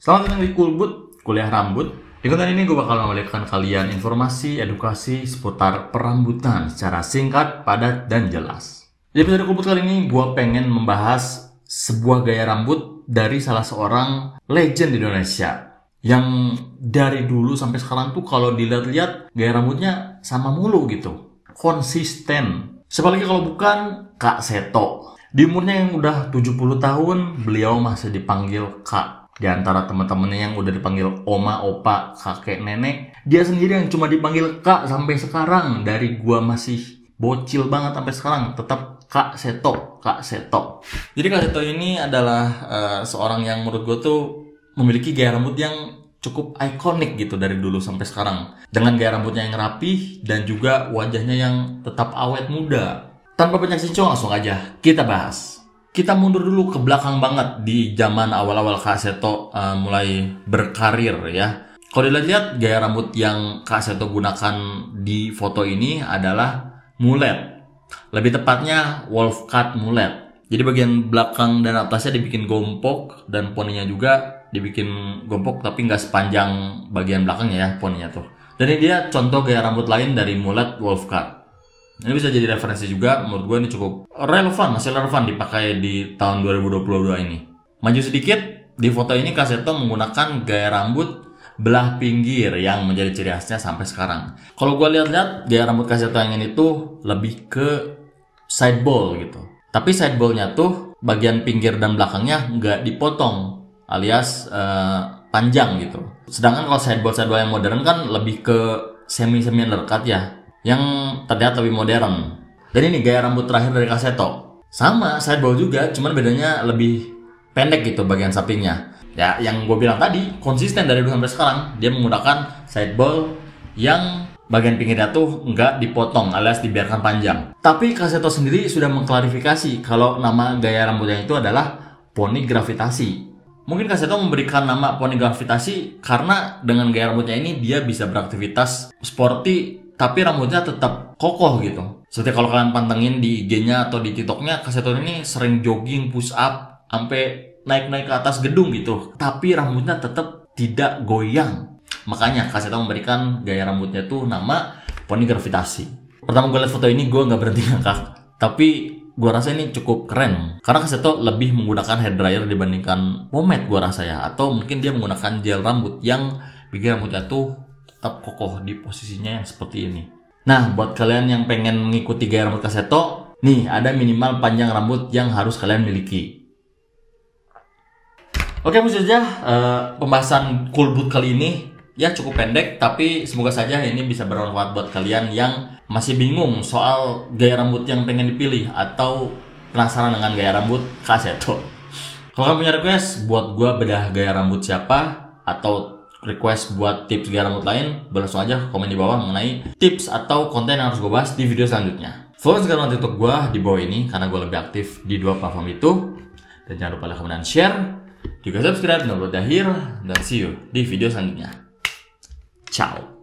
Selamat datang di Kulbut, kuliah rambut. Di konten ini gue bakal memberikan kalian informasi, edukasi seputar perambutan secara singkat, padat, dan jelas. Di episode Kulbut kali ini gue pengen membahas sebuah gaya rambut dari salah seorang legend di Indonesia yang dari dulu sampai sekarang tuh kalau dilihat-lihat gaya rambutnya sama mulu gitu, konsisten. Apalagi kalau bukan Kak Seto. Di umurnya yang udah 70 tahun, beliau masih dipanggil Kak. Di antara teman-temannya yang udah dipanggil oma, opa, kakek, nenek, dia sendiri yang cuma dipanggil Kak sampai sekarang. Dari gua masih bocil banget sampai sekarang, tetap Kak Seto, Kak Seto. Jadi Kak Seto ini adalah seorang yang menurut gua tuh memiliki gaya rambut yang cukup ikonik gitu dari dulu sampai sekarang. Dengan gaya rambutnya yang rapih dan juga wajahnya yang tetap awet muda. Tanpa banyak cincong, langsung aja kita bahas. Kita mundur dulu ke belakang banget di zaman awal-awal Kak Seto mulai berkarir ya. Kalau dilihat gaya rambut yang Kak Seto gunakan di foto ini adalah mulet. Lebih tepatnya wolf cut mulet. Jadi bagian belakang dan atasnya dibikin gompok dan poninya juga dibikin gompok tapi nggak sepanjang bagian belakangnya ya poninya tuh. Dan ini dia contoh gaya rambut lain dari mulet wolf cut. Ini bisa jadi referensi juga, menurut gue ini cukup relevan, masih relevan dipakai di tahun 2022 ini. Maju sedikit, di foto ini Kak Seto menggunakan gaya rambut belah pinggir yang menjadi ciri khasnya sampai sekarang. Kalau gue lihat-lihat, gaya rambut Kak Seto yang ini tuh lebih ke side ball gitu. Tapi side ballnya tuh bagian pinggir dan belakangnya nggak dipotong, alias panjang gitu. Sedangkan kalau side ball yang modern kan lebih ke semi-semi undercut ya, yang terlihat lebih modern. Dan ini gaya rambut terakhir dari Kak Seto. Sama, side ball juga, cuman bedanya lebih pendek gitu bagian sampingnya. Ya, yang gue bilang tadi, konsisten dari dulu sampai sekarang. Dia menggunakan side ball yang bagian pinggirnya tuh nggak dipotong, alias dibiarkan panjang. Tapi Kak Seto sendiri sudah mengklarifikasi kalau nama gaya rambutnya itu adalah poni gravitasi. Mungkin Kak Seto memberikan nama poni gravitasi karena dengan gaya rambutnya ini dia bisa beraktivitas sporty tapi rambutnya tetap kokoh gitu. Seperti kalau kalian pantengin di IG-nya atau di TikTok-nya, Kak Seto ini sering jogging, push up, sampai naik-naik ke atas gedung gitu. Tapi rambutnya tetap tidak goyang. Makanya Kak Seto memberikan gaya rambutnya tuh nama poni gravitasi. Pertama gue liat foto ini, gue nggak berhenti ngakak. Tapi gue rasa ini cukup keren. Karena Kak Seto lebih menggunakan hair dryer dibandingkan pomade gue rasa ya. Atau mungkin dia menggunakan gel rambut yang bikin rambutnya tuh tetap kokoh di posisinya yang seperti ini. Nah, buat kalian yang pengen mengikuti gaya rambut Kak Seto, nih ada minimal panjang rambut yang harus kalian miliki. Oke, itu saja pembahasan Kulbut kali ini. Ya cukup pendek, tapi semoga saja ini bisa bermanfaat buat kalian yang masih bingung soal gaya rambut yang pengen dipilih atau penasaran dengan gaya rambut Kak Seto. Kalau kalian punya request buat gua bedah gaya rambut siapa atau request buat tips gaya rambut lain, boleh langsung aja komen di bawah mengenai tips atau konten yang harus gue bahas di video selanjutnya. Follow Instagram dan TikTok gue di bawah ini karena gue lebih aktif di dua platform itu. Dan jangan lupa like, comment, dan share. Juga subscribe, download akhir, dan see you di video selanjutnya. Ciao.